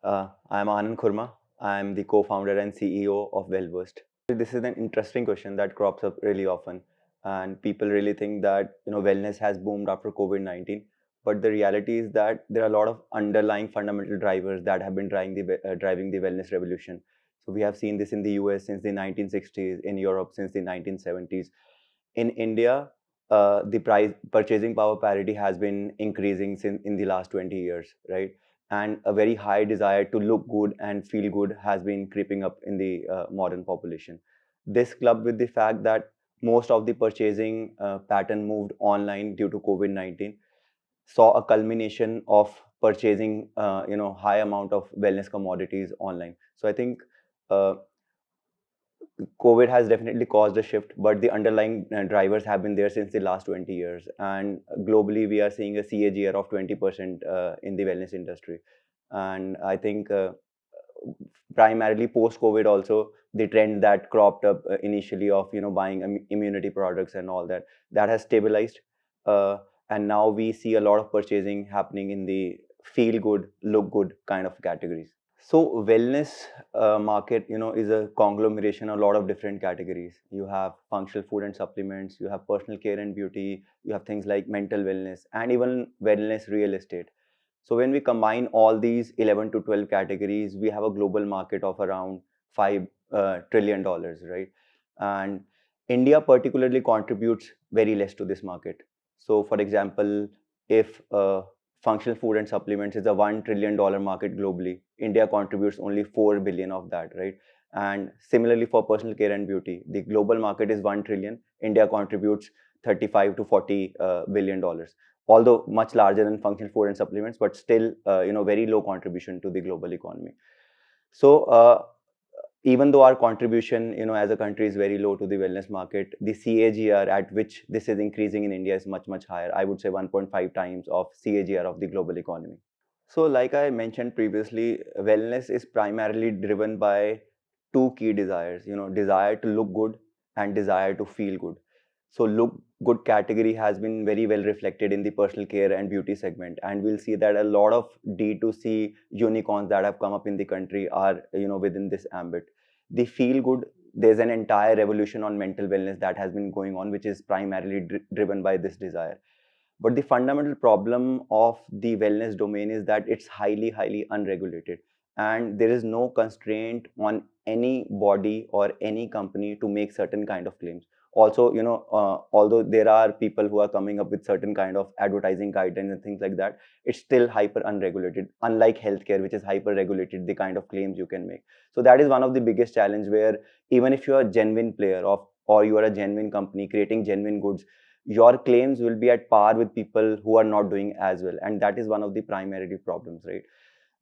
I'm Aanan Khurma. I'm the co-founder and CEO of Wellversed. This is an interesting question that crops up really often, and people really think that wellness has boomed after COVID-19. But the reality is that there are a lot of underlying fundamental drivers that have been driving the wellness revolution. So we have seen this in the US since the 1960s, in Europe since the 1970s. In India, the price purchasing power parity has been increasing since in the last 20 years, right? And a very high desire to look good and feel good has been creeping up in the modern population. This clubbed with the fact that most of the purchasing pattern moved online due to COVID-19 saw a culmination of purchasing high amount of wellness commodities online. So I think uh, COVID has definitely caused a shift, but the underlying drivers have been there since the last 20 years. And globally, we are seeing a CAGR of 20% in the wellness industry. And I think primarily post-COVID also, the trend that cropped up initially of buying immunity products and all that, that has stabilized. Uh, and now we see a lot of purchasing happening in the feel good, look good kind of categories. So wellness market, is a conglomeration of a lot of different categories. You have functional food and supplements, you have personal care and beauty, you have things like mental wellness, and even wellness real estate. So when we combine all these 11 to 12 categories, we have a global market of around $5 trillion, right? And India particularly contributes very less to this market. So for example, if functional food and supplements is a $1 trillion market globally, India contributes only 4 billion of that, right? And similarly for personal care and beauty, the global market is 1 trillion, India contributes 35 to 40 billion dollars, although much larger than functional food and supplements, but still very low contribution to the global economy. So even though our contribution as a country is very low to the wellness market, the CAGR at which this is increasing in India is much higher. I would say 1.5 times of CAGR of the global economy. So like I mentioned previously, wellness is primarily driven by two key desires, desire to look good and desire to feel good. So look good category has been very well reflected in the personal care and beauty segment, and we'll see that a lot of D2C unicorns that have come up in the country are within this ambit. The feel good, there's an entire revolution on mental wellness that has been going on, which is primarily driven by this desire. But the fundamental problem of the wellness domain is that it's highly unregulated, and there is no constraint on any body or any company to make certain kind of claims. Also, although there are people who are coming up with certain kind of advertising guidelines and things like that, it's still hyper unregulated, unlike healthcare, which is hyper regulated, the kind of claims you can make. So that is one of the biggest challenge, where even if you are a genuine player of, or you are a genuine company creating genuine goods, your claims will be at par with people who are not doing as well, and that is one of the primary problems, right?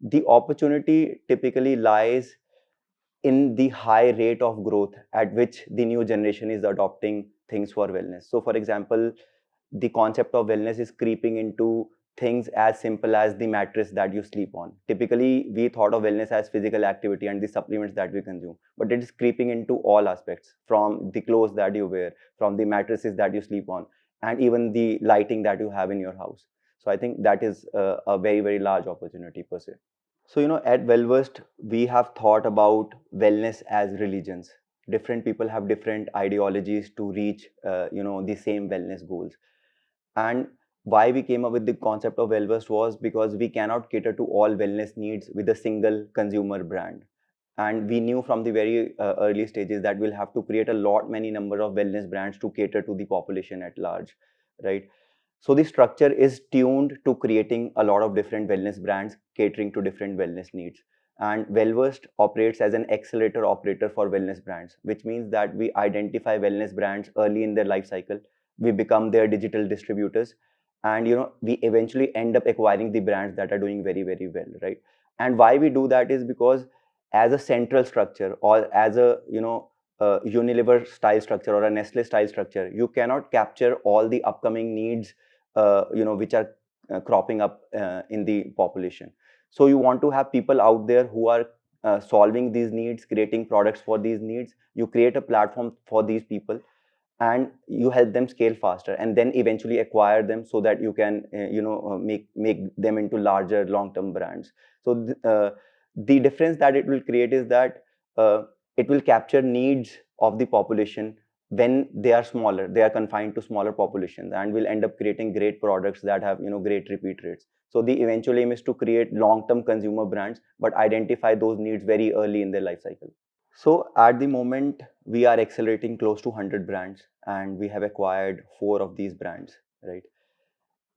The opportunity typically lies in the high rate of growth at which the new generation is adopting things for wellness. So for example, the concept of wellness is creeping into things as simple as the mattress that you sleep on. Typically, we thought of wellness as physical activity and the supplements that we consume, but it is creeping into all aspects, from the clothes that you wear, from the mattresses that you sleep on, and even the lighting that you have in your house. So I think that is a very large opportunity per se. So, at Wellversed, we have thought about wellness as religions. Different people have different ideologies to reach, the same wellness goals. And why we came up with the concept of Wellversed was because we cannot cater to all wellness needs with a single consumer brand. And we knew from the very early stages that we'll have to create many number of wellness brands to cater to the population at large, right? So the structure is tuned to creating a lot of different wellness brands catering to different wellness needs. And Wellversed operates as an accelerator operator for wellness brands, which means that we identify wellness brands early in their life cycle. We become their digital distributors, and we eventually end up acquiring the brands that are doing very well, right? And why we do that is because as a central structure, or as a Unilever style structure or a Nestle style structure, you cannot capture all the upcoming needs which are cropping up in the population. So you want to have people out there who are solving these needs, creating products for these needs. You create a platform for these people, and you help them scale faster, and then eventually acquire them so that you can make them into larger long-term brands. So The difference that it will create is that it will capture needs of the population when they are smaller, they are confined to smaller populations, and will end up creating great products that have great repeat rates. So the eventual aim is to create long-term consumer brands, but identify those needs very early in their life cycle. So at the moment, we are accelerating close to 100 brands, and we have acquired 4 of these brands, right?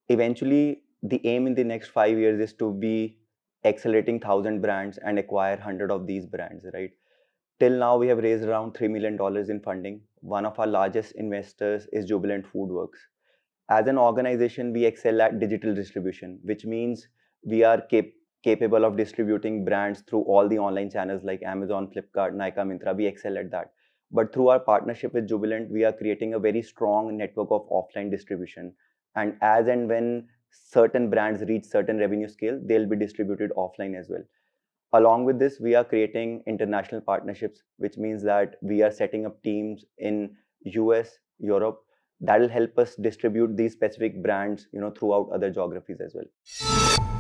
Eventually, the aim in the next 5 years is to be accelerating 1,000 brands and acquire 100 of these brands, right? Till now, we have raised around $3 million in funding. One of our largest investors is Jubilant Foodworks. As an organization, we excel at digital distribution, which means we are capable of distributing brands through all the online channels like Amazon, Flipkart, Nykaa, Myntra. We excel at that. But through our partnership with Jubilant, we are creating a very strong network of offline distribution. And as and when certain brands reach certain revenue scale, they'll be distributed offline as well. Along with this, we are creating international partnerships, which means that we are setting up teams in US, Europe, that will help us distribute these specific brands, throughout other geographies as well.